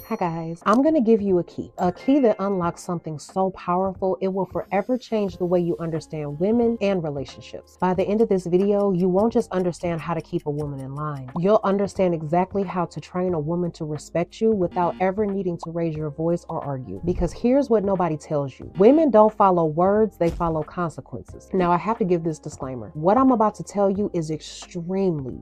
Hi guys, I'm going to give you a key that unlocks something so powerful it will forever change the way you understand women and relationships. By the end of this video, you won't just understand how to keep a woman in line. You'll understand exactly how to train a woman to respect you without ever needing to raise your voice or argue. Because here's what nobody tells you. Women don't follow words, they follow consequences. Now I have to give this disclaimer. What I'm about to tell you is extremely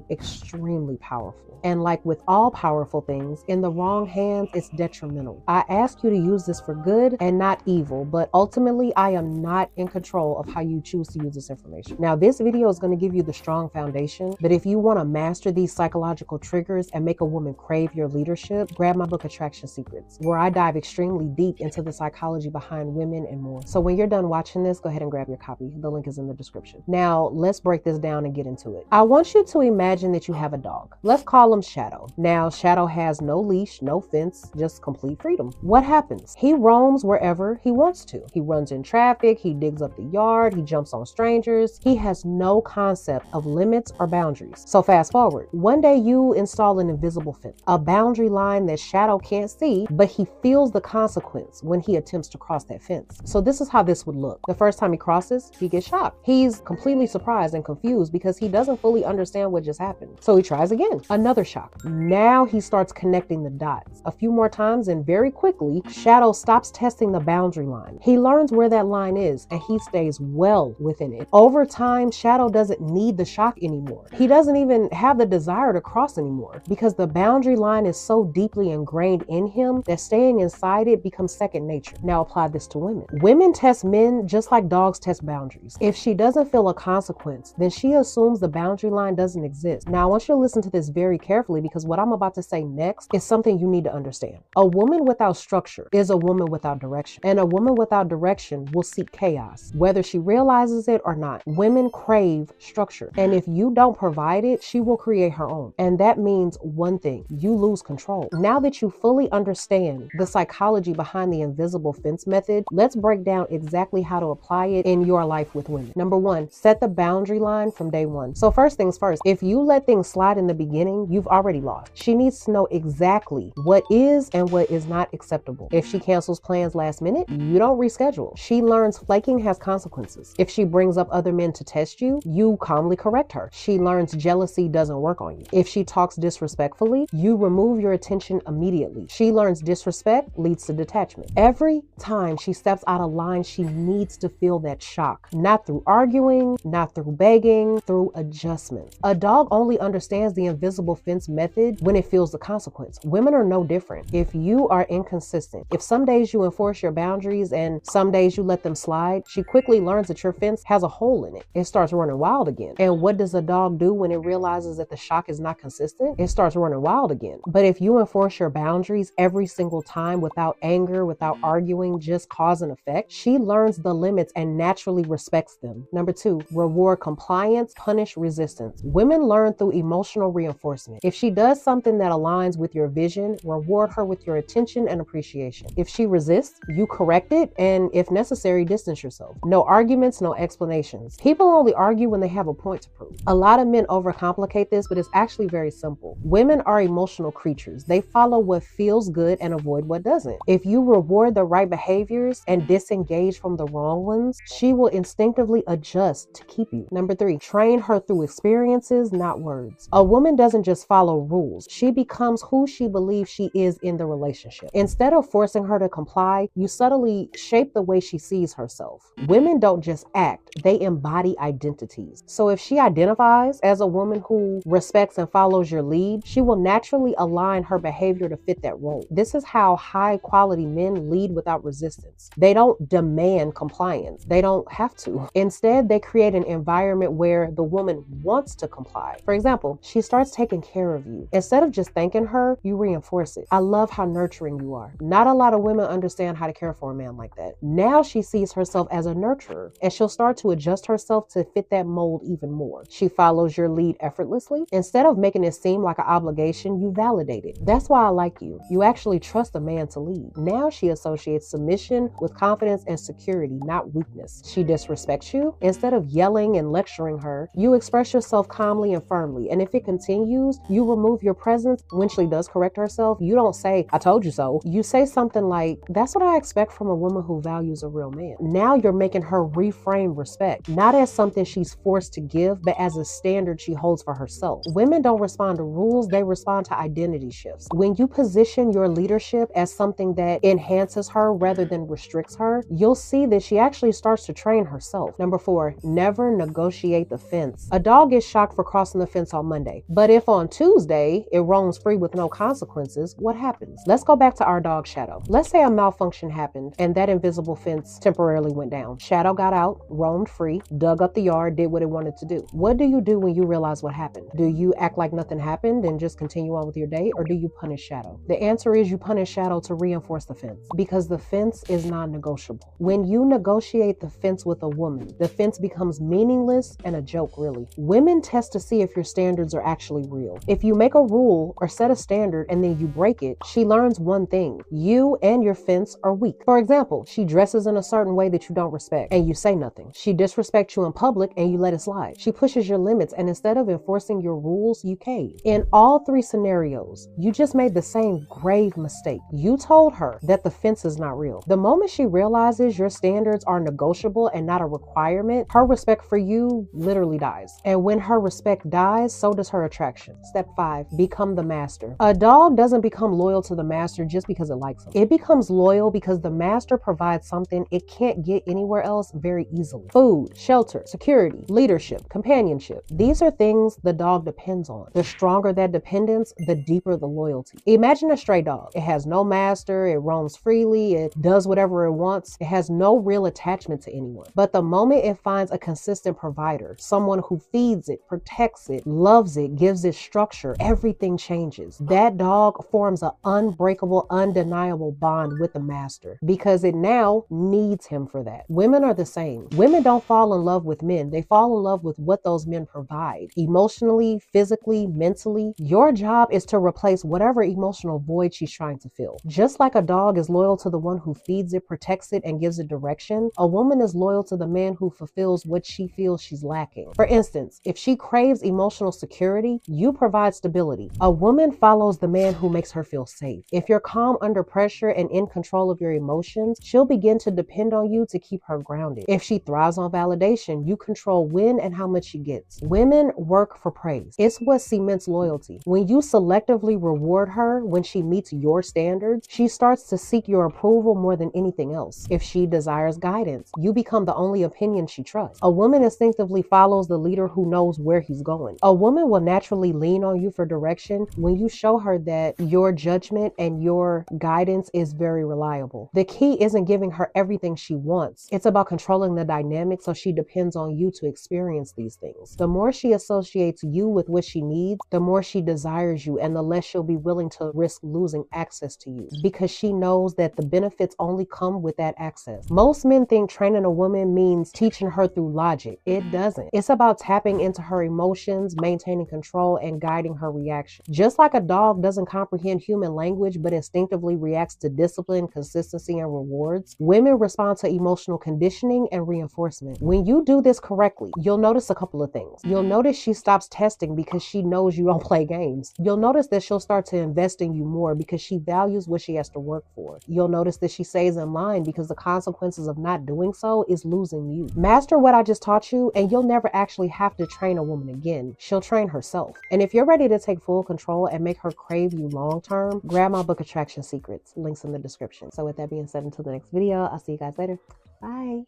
powerful. And like with all powerful things, in the wrong hands, it's detrimental. I ask you to use this for good and not evil, but ultimately I am not in control of how you choose to use this information. Now, this video is going to give you the strong foundation, but if you want to master these psychological triggers and make a woman crave your leadership, grab my book, Attraction Secrets, where I dive extremely deep into the psychology behind women and more. So when you're done watching this, go ahead and grab your copy. The link is in the description. Now, let's break this down and get into it. I want you to imagine that you have a dog. Let's call him Shadow. Now, Shadow has no leash, no fence, just complete freedom. What happens? He roams wherever he wants to. He runs in traffic, he digs up the yard, he jumps on strangers. He has no concept of limits or boundaries. So fast forward. One day you install an invisible fence, a boundary line that Shadow can't see, but he feels the consequence when he attempts to cross that fence. So this is how this would look. The first time he crosses, he gets shocked. He's completely surprised and confused because he doesn't fully understand what just happened. So he tries again. Another shock. Now he starts connecting the dots. A few more times and very quickly, Shadow stops testing the boundary line. He learns where that line is and he stays well within it. Over time, Shadow doesn't need the shock anymore. He doesn't even have the desire to cross anymore because the boundary line is so deeply ingrained in him that staying inside it becomes second nature. Now apply this to women. Women test men just like dogs test boundaries. If she doesn't feel a consequence, then she assumes the boundary line doesn't exist. Now I want you to listen to this very carefully because what I'm about to say next is something you need to understand. A woman without structure is a woman without direction, and a woman without direction will seek chaos, whether she realizes it or not. Women crave structure, and if you don't provide it, she will create her own. And that means one thing: you lose control. Now that you fully understand the psychology behind the invisible fence method, let's break down exactly how to apply it in your life with women. Number one, set the boundary line from day one. So first things first, if you let things slide in the beginning, you've already lost. She needs to know exactly what is and what is not acceptable. If she cancels plans last minute, you don't reschedule. She learns flaking has consequences. If she brings up other men to test you, you calmly correct her. She learns jealousy doesn't work on you. If she talks disrespectfully, you remove your attention immediately. She learns disrespect leads to detachment. Every time she steps out of line, she needs to feel that shock. Not through arguing, not through begging, through adjustment. A dog only understands the invisible fence method when it feels the consequence. Women are no different. If you are inconsistent, if some days you enforce your boundaries and some days you let them slide, she quickly learns that your fence has a hole in it. It starts running wild again. And what does a dog do when it realizes that the shock is not consistent? It starts running wild again. But if you enforce your boundaries every single time without anger, without arguing, just cause and effect, she learns the limits and naturally respects them. Number two, reward compliance, punish resistance. Women learn through emotional reinforcement. If she does something that aligns with your vision, reward her with your attention and appreciation. If she resists, you correct it, and if necessary, distance yourself. No arguments, no explanations. People only argue when they have a point to prove. A lot of men overcomplicate this, but it's actually very simple. Women are emotional creatures. They follow what feels good and avoid what doesn't. If you reward the right behaviors and disengage from the wrong ones, she will instinctively adjust to keep you. Number three, train her through experiences, not words. A woman doesn't just follow rules. She becomes who she believes she is in the relationship. Instead of forcing her to comply, you subtly shape the way she sees herself. Women don't just act, they embody identities. So if she identifies as a woman who respects and follows your lead, she will naturally align her behavior to fit that role. This is how high quality men lead without resistance. They don't demand compliance. They don't have to. Instead, they create an environment where the woman wants to comply. For example, she starts taking care of you. Instead of just thanking her, you reinforce it. I love how nurturing you are. Not a lot of women understand how to care for a man like that. Now she sees herself as a nurturer, and she'll start to adjust herself to fit that mold even more. She follows your lead effortlessly. Instead of making it seem like an obligation, you validate it. That's why I like you. You actually trust a man to lead. Now she associates submission with confidence and security, not weakness. She disrespects you. Instead of yelling and lecturing her, you express yourself calmly and firmly. And if it continues, you remove your presence. When she does correct herself, you don't say, I told you so. You say something like, that's what I expect from a woman who values a real man. Now you're making her reframe respect, not as something she's forced to give, but as a standard she holds for herself. Women don't respond to rules, they respond to identity shifts. When you position your leadership as something that enhances her rather than restricts her, you'll see that she actually starts to train herself. Number 4, never negotiate the fence. A dog gets shocked for crossing the fence on Monday, but if on Tuesday it roams free with no consequences, what happens? Let's go back to our dog Shadow. Let's say a malfunction happened and that invisible fence temporarily went down. Shadow got out, roamed free, dug up the yard, did what it wanted to do. What do you do when you realize what happened? Do you act like nothing happened and just continue on with your day, or do you punish Shadow? The answer is you punish Shadow to reinforce the fence, because the fence is non-negotiable. When you negotiate the fence with a woman, the fence becomes meaningless and a joke, really. Women test to see if your standards are actually real. If you make a rule or set a standard and then you break it, she learns one thing: you and your fence are weak. For example, she dresses in a certain way that you don't respect and you say nothing. She disrespects you in public and you let it slide. She pushes your limits, and instead of enforcing your rules, you cave. In all 3 scenarios, you just made the same grave mistake. You told her that the fence is not real. The moment she realizes your standards are negotiable and not a requirement, her respect for you literally dies. And when her respect dies, so does her attraction. Step 5, become the master. A dog doesn't become loyal to the master just because it likes him. It becomes loyal because the master provides something it can't get anywhere else very easily. Food, shelter, security, leadership, companionship. These are things the dog depends on. The stronger that dependence, the deeper the loyalty. Imagine a stray dog. It has no master, it roams freely, it does whatever it wants, it has no real attachment to anyone. But the moment it finds a consistent provider, someone who feeds it, protects it, loves it, gives it structure, everything changes. That dog forms an unbreakable, undeniable bond with the master because it now needs him for that. Women are the same. Women don't fall in love with men. They fall in love with what those men provide. Emotionally, physically, mentally. Your job is to replace whatever emotional void she's trying to fill. Just like a dog is loyal to the one who feeds it, protects it, and gives it direction, a woman is loyal to the man who fulfills what she feels she's lacking. For instance, if she craves emotional security, you provide stability. A woman follows the man who makes her feel safe. If you're calm under pressure and in control of your emotions, she'll begin to depend on you to keep her grounded. If she thrives on validation, you control when and how much she gets. Women work for praise. It's what cements loyalty. When you selectively reward her when she meets your standards, she starts to seek your approval more than anything else. If she desires guidance, you become the only opinion she trusts. A woman instinctively follows the leader who knows where he's going. A woman will naturally lean on you for direction when you show her that your judgment and your guidance is very reliable. The key isn't giving her everything she wants. It's about controlling the dynamic so she depends on you to experience these things. The more she associates you with what she needs, the more she desires you, and the less she'll be willing to risk losing access to you, because she knows that the benefits only come with that access. Most men think training a woman means teaching her through logic. It doesn't. It's about tapping into her emotions, maintaining control, and guiding her reaction. Just like a dog doesn't comprehend human language but instinctively reacts to discipline, consistency, and rewards, women respond to emotional conditioning and reinforcement. When you do this correctly, you'll notice a couple of things. You'll notice she stops testing because she knows you don't play games. You'll notice that she'll start to invest in you more because she values what she has to work for. You'll notice that she stays in line because the consequences of not doing so is losing you. Master what I just taught you, and you'll never actually have to train a woman again. She'll train herself. And if you're ready to take full control and make her crave you long term, grab my book Attraction Secrets. Links in the description. So with that being said, until the next video, I'll see you guys later. Bye.